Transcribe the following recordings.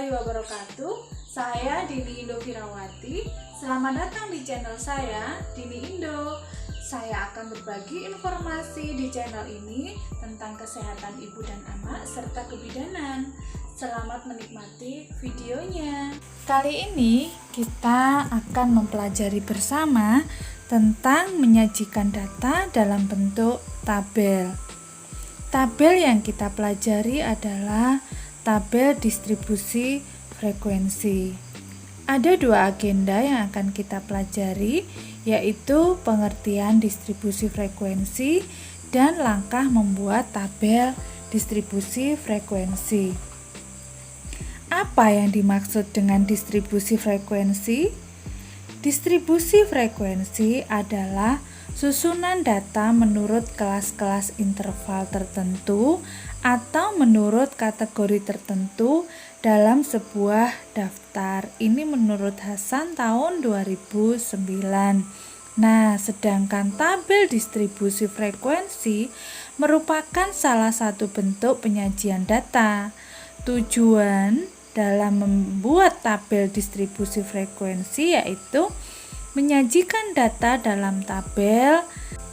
warahmatullahi wabarakatuh. Saya Dini Indo Firawati. Selamat datang di channel saya, Dini Indo. Saya akan berbagi informasi di channel ini tentang kesehatan ibu dan anak serta kebidanan. Selamat menikmati videonya. Kali ini kita akan mempelajari bersama tentang menyajikan data dalam bentuk tabel. Tabel yang kita pelajari adalah tabel distribusi frekuensi. Ada dua agenda yang akan kita pelajari, yaitu pengertian distribusi frekuensi dan langkah membuat tabel distribusi frekuensi. Apa yang dimaksud dengan distribusi frekuensi? Distribusi frekuensi adalah susunan data menurut kelas-kelas interval tertentu atau menurut kategori tertentu dalam sebuah daftar. Ini menurut Hasan tahun 2009. Nah, sedangkan tabel distribusi frekuensi merupakan salah satu bentuk penyajian data. Tujuan dalam membuat tabel distribusi frekuensi yaitu menyajikan data dalam tabel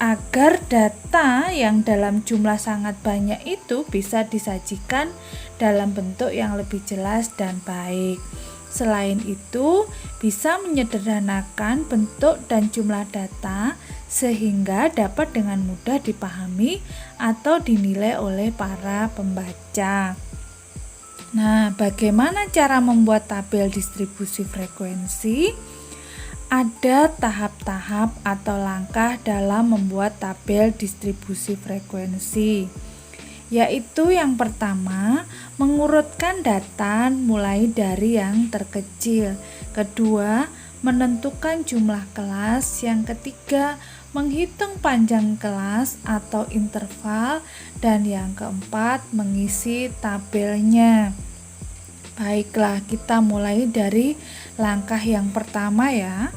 agar data yang dalam jumlah sangat banyak itu bisa disajikan dalam bentuk yang lebih jelas dan baik. Selain itu, bisa menyederhanakan bentuk dan jumlah data sehingga dapat dengan mudah dipahami atau dinilai oleh para pembaca. Nah, bagaimana cara membuat tabel distribusi frekuensi? Ada tahap-tahap atau langkah dalam membuat tabel distribusi frekuensi, yaitu yang pertama, mengurutkan data mulai dari yang terkecil. Kedua, menentukan jumlah kelas. Yang ketiga, menghitung panjang kelas atau interval. Dan yang keempat, mengisi tabelnya. Baiklah, kita mulai dari langkah yang pertama ya.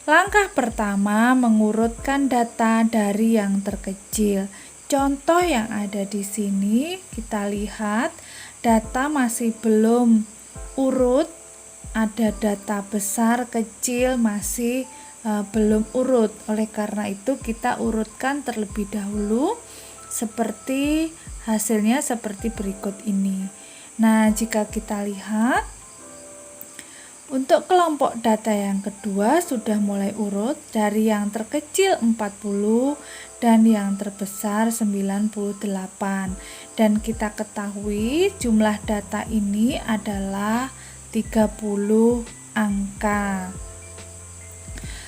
Langkah pertama, mengurutkan data dari yang terkecil. Contoh yang ada di sini, kita lihat data masih belum urut, ada data besar, kecil, masih belum urut. Oleh karena itu kita urutkan terlebih dahulu seperti hasilnya seperti berikut ini. Nah, jika kita lihat untuk kelompok data yang kedua sudah mulai urut dari yang terkecil 40 dan yang terbesar 98. Dan kita ketahui jumlah data ini adalah 30 angka.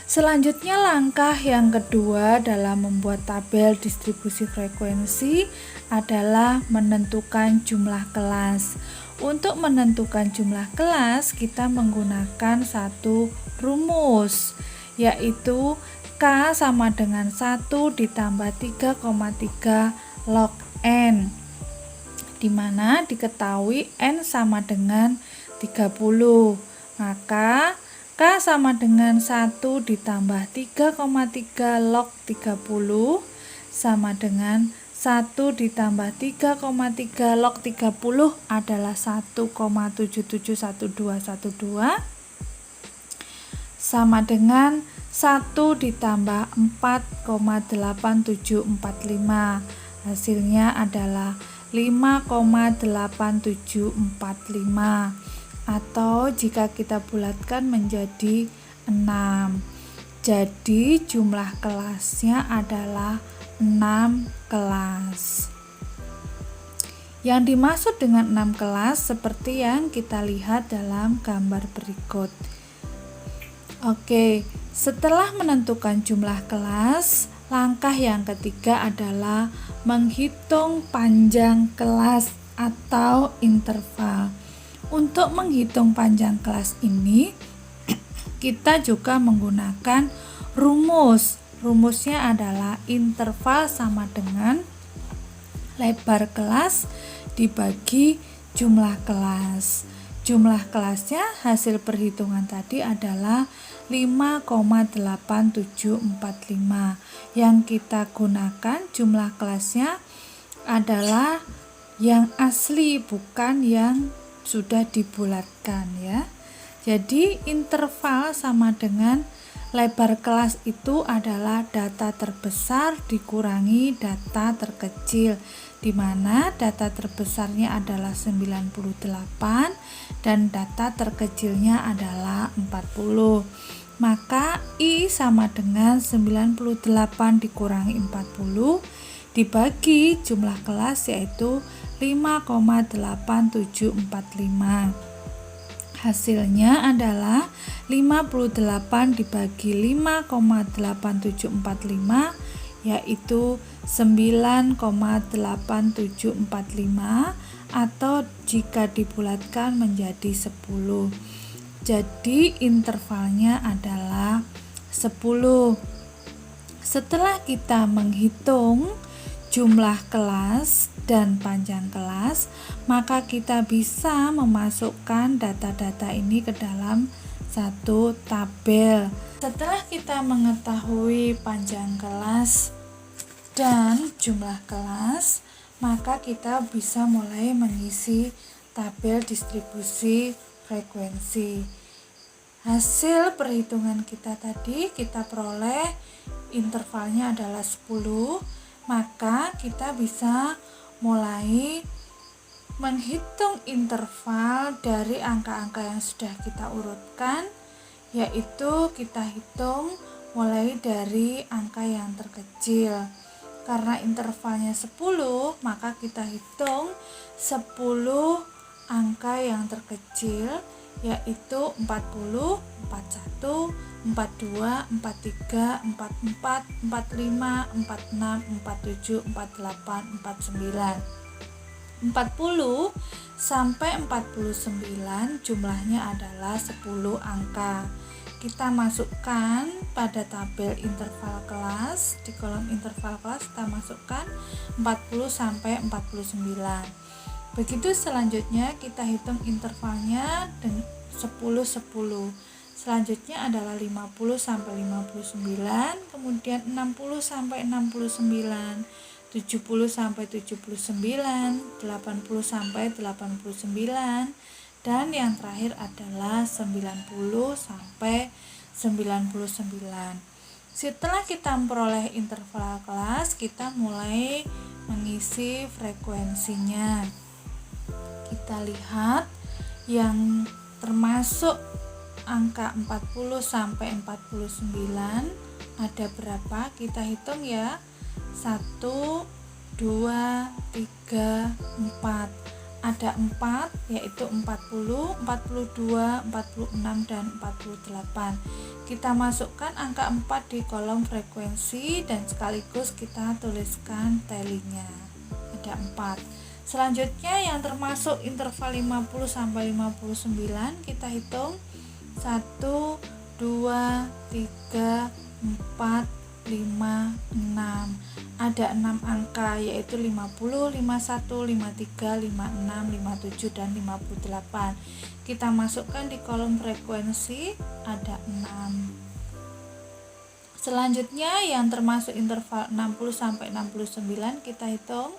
Selanjutnya langkah yang kedua dalam membuat tabel distribusi frekuensi adalah menentukan jumlah kelas. Untuk menentukan jumlah kelas kita menggunakan satu rumus, yaitu K sama dengan 1 ditambah 3,3 log N, di mana diketahui N sama dengan 30. Maka K sama dengan 1 ditambah 3,3 log 30 sama dengan 1 ditambah 3,3 log 30 adalah 1,771212 sama dengan 1 ditambah 4,8745. Hasilnya adalah 5,8745. Atau jika kita bulatkan menjadi 6. Jadi jumlah kelasnya adalah 6 kelas. Yang dimaksud dengan 6 kelas seperti yang kita lihat dalam gambar berikut. Oke, setelah menentukan jumlah kelas, langkah yang ketiga adalah menghitung panjang kelas atau interval. Untuk menghitung panjang kelas ini, kita juga menggunakan rumus. Rumusnya adalah interval sama dengan lebar kelas dibagi jumlah kelas. Jumlah kelasnya hasil perhitungan tadi adalah 5,8745. Yang kita gunakan jumlah kelasnya adalah yang asli, bukan yang sudah dibulatkan ya. Jadi interval sama dengan lebar kelas itu adalah data terbesar dikurangi data terkecil, di mana data terbesarnya adalah 98 dan data terkecilnya adalah 40. Maka I sama dengan 98 dikurangi 40 dibagi jumlah kelas, yaitu 5,8745. Hasilnya adalah 58 dibagi 5,8745, yaitu 9,8745, atau jika dibulatkan menjadi 10. Jadi intervalnya adalah 10. Setelah kita menghitung jumlah kelas dan panjang kelas, maka kita bisa memasukkan data-data ini ke dalam satu tabel. Setelah kita mengetahui panjang kelas dan jumlah kelas, maka kita bisa mulai mengisi tabel distribusi frekuensi. Hasil perhitungan kita tadi, kita peroleh intervalnya adalah 10. Maka kita bisa mulai menghitung interval dari angka-angka yang sudah kita urutkan, yaitu kita hitung mulai dari angka yang terkecil. Karena intervalnya 10, maka kita hitung 10 angka yang terkecil, yaitu 40, 41, 42, 43, 44, 45, 46, 47, 48, 49. 40 sampai 49 jumlahnya adalah 10 angka. Kita masukkan pada tabel interval kelas. Di kolom interval kelas kita masukkan 40 sampai 49. Begitu selanjutnya kita hitung intervalnya dengan 10-10. Selanjutnya adalah 50 sampai 59, kemudian 60 sampai 69, 70 sampai 79, 80 sampai 89, dan yang terakhir adalah 90 sampai 99. Setelah kita memperoleh interval kelas, kita mulai mengisi frekuensinya. Kita lihat yang termasuk angka 40 sampai 49 ada berapa? Kita hitung ya. 1, 2, 3, 4. Ada 4, yaitu 40, 42, 46, dan 48. Kita masukkan angka 4 di kolom frekuensi dan sekaligus kita tuliskan talinya. Ada 4. Selanjutnya yang termasuk interval 50 sampai 59 kita hitung 1, 2, 3, 4, 5, 6. Ada 6 angka, yaitu 50, 51, 53, 56, 57, dan 58. Kita masukkan di kolom frekuensi, ada 6. Selanjutnya yang termasuk interval 60 sampai 69 kita hitung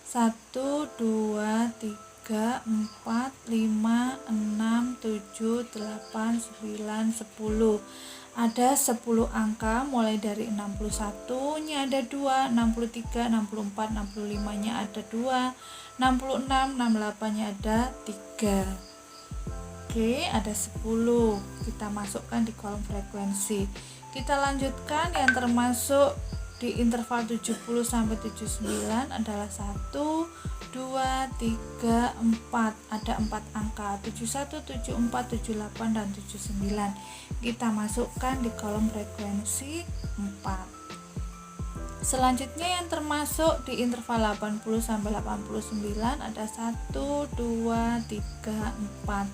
1, 2, 3, 4, 5, 6, 7, 8, 9, 10. Ada 10 angka mulai dari 61 nya ada 2, 63, 64, 65 nya ada 2, 66, 68 nya ada 3. Oke, ada 10. Kita masukkan di kolom frekuensi. Kita lanjutkan yang termasuk di interval 70 sampai 79 adalah 1, 2, 3, 4. Ada 4 angka, 71, 74, 78, dan 79. Kita masukkan di kolom frekuensi 4. Selanjutnya yang termasuk di interval 80 sampai 89 ada 1, 2, 3, 4.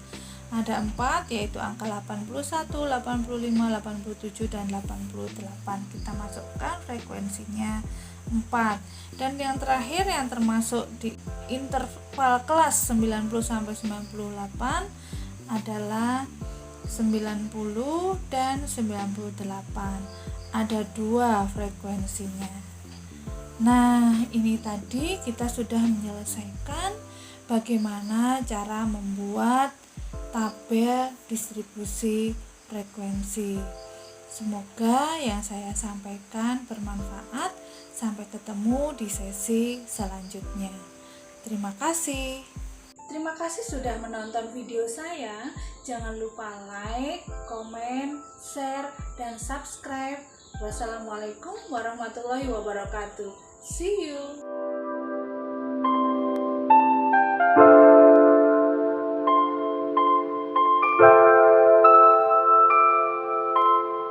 Ada 4, yaitu angka 81, 85, 87, dan 88. Kita masukkan frekuensinya 4. Dan yang terakhir yang termasuk di interval kelas 90 sampai 98 adalah 90 dan 98. Ada 2 frekuensinya. Nah, ini tadi kita sudah menyelesaikan bagaimana cara membuat tabel distribusi frekuensi. Semoga yang saya sampaikan bermanfaat. Sampai ketemu di sesi selanjutnya. Terima kasih. Terima kasih sudah menonton video saya. Jangan lupa like, komen, share, dan subscribe. Wassalamualaikum warahmatullahi wabarakatuh. See you.